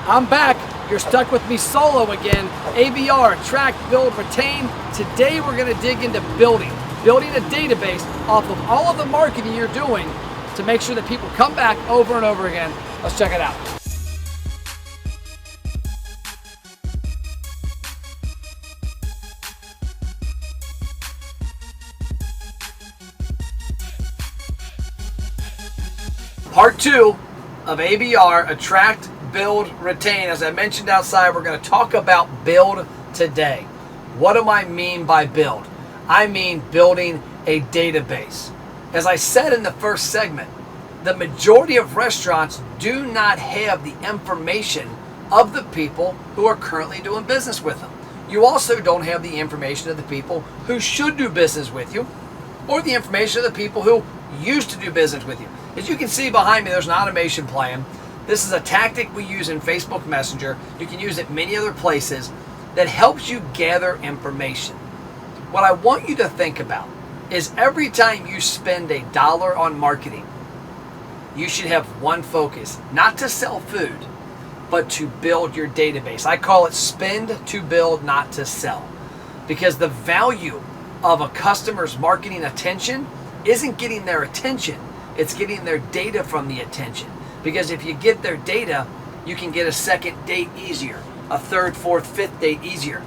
I'm back. You're stuck with me solo again. ABR, attract, build, retain. Today we're going to dig into building a database off of all of the marketing you're doing to make sure that people come back over and over again. Let's check it out. Part 2 of ABR, attract, build, retain. As I mentioned outside, we're going to talk about build today. What do I mean by build? I mean building a database. As I said in the first segment, the majority of restaurants do not have the information of the people who are currently doing business with them. You also don't have the information of the people who should do business with you, or the information of the people who used to do business with you. As you can see behind me, there's an automation plan. This is a tactic we use in Facebook Messenger. You can use it many other places that helps you gather information. What I want you to think about is every time you spend $1 on marketing, you should have one focus, not to sell food, but to build your database. I call it spend to build, not to sell. Because the value of a customer's marketing attention isn't getting their attention, it's getting their data from the attention. Because if you get their data, you can get a second date easier, a third, fourth, fifth date easier.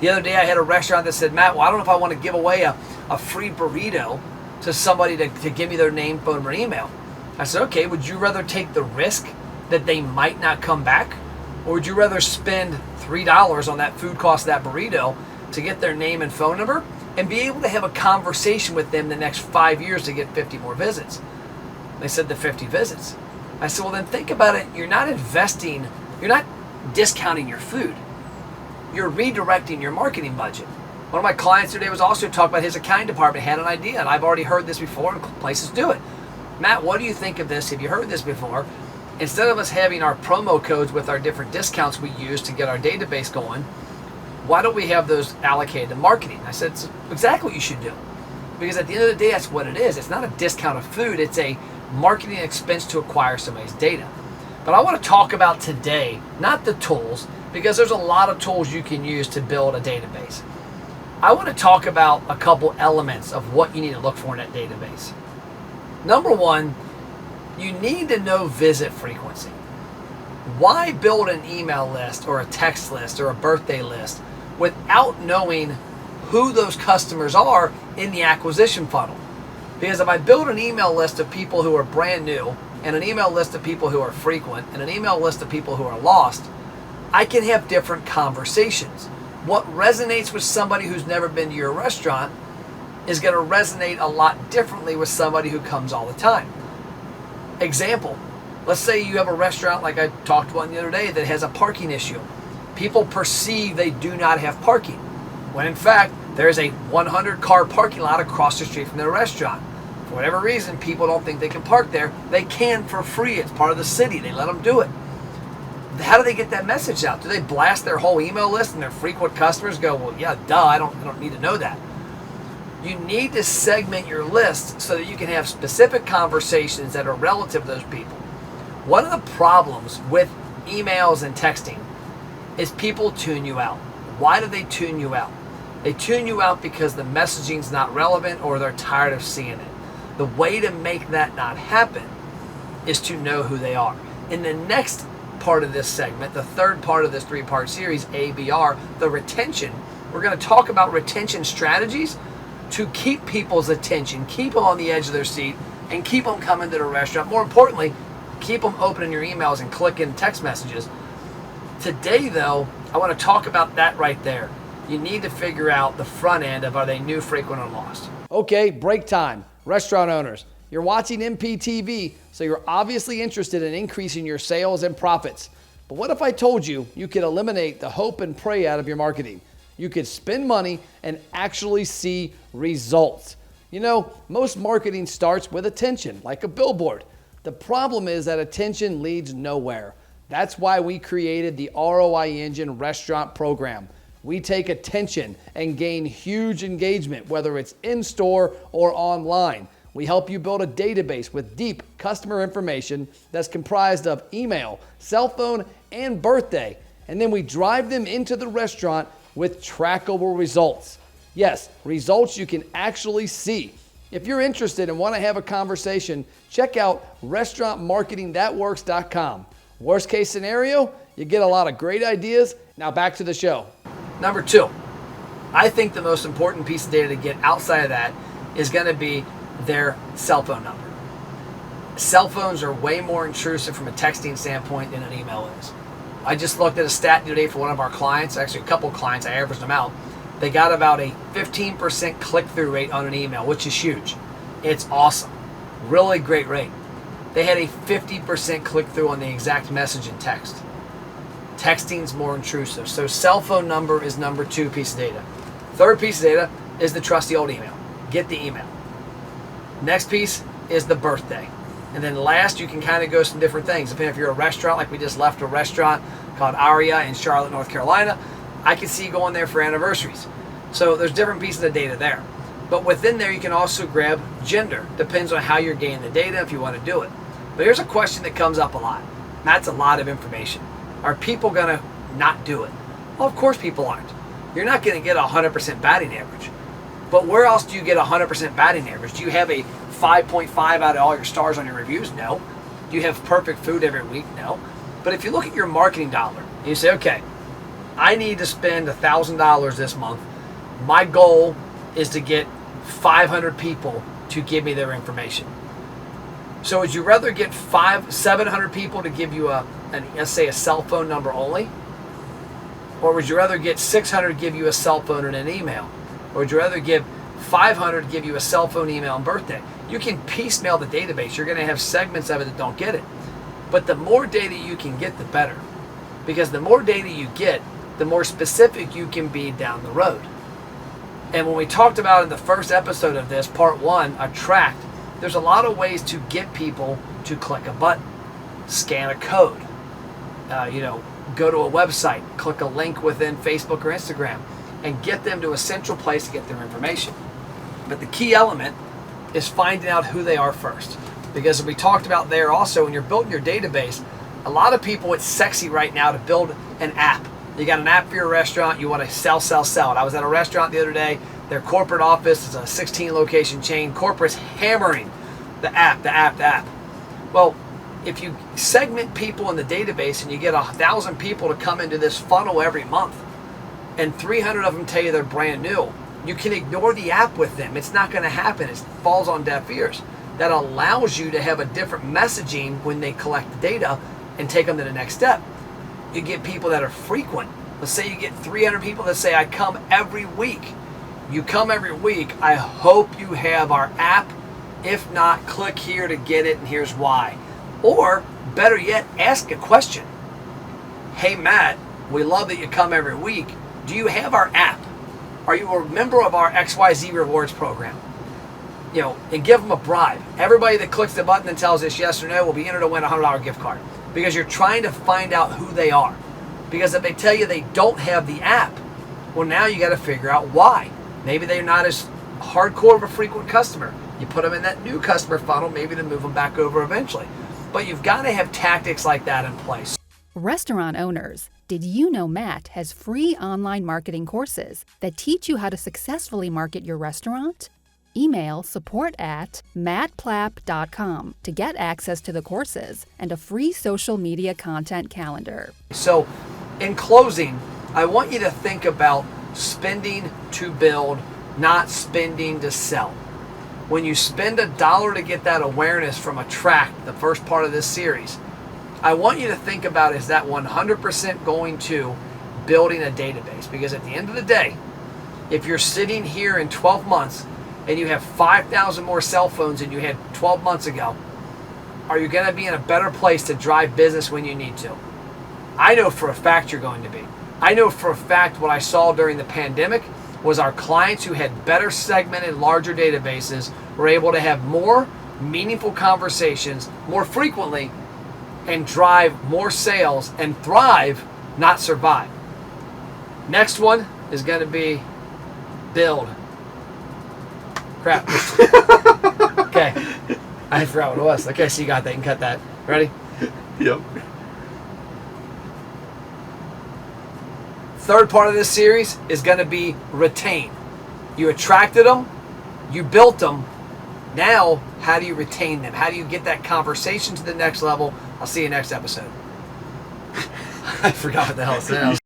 The other day I had a restaurant that said, Matt, well, I don't know if I want to give away a free burrito to somebody to give me their name, phone number, and email. I said, okay, would you rather take the risk that they might not come back? Or would you rather spend $3 on that food cost, that burrito, to get their name and phone number and be able to have a conversation with them the next 5 years to get 50 more visits? They said the 50 visits. I said, well, then think about it. You're not investing, you're not discounting your food. You're redirecting your marketing budget. One of my clients today was also talking about his accounting department had an idea, and I've already heard this before, and places do it. Matt, what do you think of this? Have you heard this before? Instead of us having our promo codes with our different discounts we use to get our database going, why don't we have those allocated to marketing? I said, it's exactly what you should do. Because at the end of the day, that's what it is. It's not a discount of food. It's a marketing expense to acquire somebody's data. But I want to talk about today, not the tools, because there's a lot of tools you can use to build a database. I want to talk about a couple elements of what you need to look for in that database. Number one, you need to know visit frequency. Why build an email list or a text list or a birthday list without knowing who those customers are in the acquisition funnel? Because if I build an email list of people who are brand new, and an email list of people who are frequent, and an email list of people who are lost, I can have different conversations. What resonates with somebody who's never been to your restaurant is going to resonate a lot differently with somebody who comes all the time. Example, let's say you have a restaurant like I talked about the other day that has a parking issue. People perceive they do not have parking, when in fact, there's a 100-car parking lot across the street from their restaurant. For whatever reason, people don't think they can park there. They can for free. It's part of the city. They let them do it. How do they get that message out? Do they blast their whole email list and their frequent customers go, well, yeah, duh, I don't need to know that. You need to segment your list so that you can have specific conversations that are relative to those people. One of the problems with emails and texting is people tune you out. Why do they tune you out? They tune you out because the messaging's not relevant or they're tired of seeing it. The way to make that not happen is to know who they are. In the next part of this segment, the third part of this three-part series, ABR, the retention, we're going to talk about retention strategies to keep people's attention, keep them on the edge of their seat, and keep them coming to the restaurant. More importantly, keep them opening your emails and clicking text messages. Today, though, I want to talk about that right there. You need to figure out the front end of, are they new, frequent, or lost? Okay, break time. Restaurant owners, you're watching MPTV, so you're obviously interested in increasing your sales and profits. But what if I told you you could eliminate the hope and pray out of your marketing? You could spend money and actually see results. You know, most marketing starts with attention, like a billboard. The problem is that attention leads nowhere. That's why we created the ROI Engine Restaurant Program. We take attention and gain huge engagement, whether it's in-store or online. We help you build a database with deep customer information that's comprised of email, cell phone, and birthday. And then we drive them into the restaurant with trackable results. Yes, results you can actually see. If you're interested and want to have a conversation, check out restaurantmarketingthatworks.com. Worst case scenario, you get a lot of great ideas. Now back to the show. Number 2, I think the most important piece of data to get outside of that is going to be their cell phone number. Cell phones are way more intrusive from a texting standpoint than an email is. I just looked at a stat today for one of our clients, actually a couple of clients, I averaged them out. They got about a 15% click-through rate on an email, which is huge. It's awesome. Really great rate. They had a 50% click-through on the exact message in text. Texting's more intrusive. So cell phone number is number 2 piece of data. Third piece of data is the trusty old email. Get the email. Next piece is the birthday. And then last, you can kind of go some different things. Depending if you're a restaurant, like we just left a restaurant called Aria in Charlotte, North Carolina, I can see you going there for anniversaries. So there's different pieces of data there. But within there, you can also grab gender. Depends on how you're gaining the data if you want to do it. But here's a question that comes up a lot. That's a lot of information. Are people going to not do it? Well, of course people aren't. You're not going to get a 100% batting average. But where else do you get a 100% batting average? Do you have a 5.5 out of all your stars on your reviews? No. Do you have perfect food every week? No. But if you look at your marketing dollar and you say, okay, I need to spend $1,000 this month. My goal is to get 500 people to give me their information. So would you rather get 700 people to give you let's say a cell phone number only? Or would you rather get 600 to give you a cell phone and an email? Or would you rather give 500 to give you a cell phone, email, and birthday? You can piecemeal the database. You're going to have segments of it that don't get it. But the more data you can get, the better. Because the more data you get, the more specific you can be down the road. And when we talked about in the first episode of this, part 1, attract, there's a lot of ways to get people to click a button, scan a code, go to a website, click a link within Facebook or Instagram, and get them to a central place to get their information. But the key element is finding out who they are first. Because as we talked about there also, when you're building your database, a lot of people, it's sexy right now to build an app. You got an app for your restaurant, you want to sell it. I was at a restaurant the other day, their corporate office is a 16 location chain, corporate's hammering the app. Well, if you segment people in the database and you get 1,000 people to come into this funnel every month, and 300 of them tell you they're brand new, you can ignore the app with them. It's not going to happen. It falls on deaf ears. That allows you to have a different messaging when they collect the data and take them to the next step. You get people that are frequent. Let's say you get 300 people that say, I come every week. You come every week. I hope you have our app. If not, click here to get it, and here's why. Or, better yet, ask a question. Hey, Matt, we love that you come every week. Do you have our app? Are you a member of our XYZ rewards program? And give them a bribe. Everybody that clicks the button and tells us yes or no will be entered to win a $100 gift card. Because you're trying to find out who they are. Because if they tell you they don't have the app, well, now you got to figure out why. Maybe they're not as hardcore of a frequent customer. You put them in that new customer funnel, maybe to move them back over eventually. But you've got to have tactics like that in place. Restaurant owners, did you know Matt has free online marketing courses that teach you how to successfully market your restaurant? Email support@mattplapp.com to get access to the courses and a free social media content calendar. So, in closing, I want you to think about spending to build, not spending to sell. When you spend $1 to get that awareness from Attract, the first part of this series, I want you to think about, is that 100% going to building a database? Because at the end of the day, if you're sitting here in 12 months and you have 5,000 more cell phones than you had 12 months ago, are you going to be in a better place to drive business when you need to? I know for a fact you're going to be. I know for a fact what I saw during the pandemic was our clients who had better segmented, larger databases were able to have more meaningful conversations more frequently and drive more sales and thrive, not survive. Next one is going to be build. Crap. Okay. I forgot what it was. Okay, so you got that. You can cut that. Ready? Yep. Third part of this series is going to be retain. You attracted them. You built them. Now, how do you retain them? How do you get that conversation to the next level? I'll see you next episode. I forgot what the hell it said.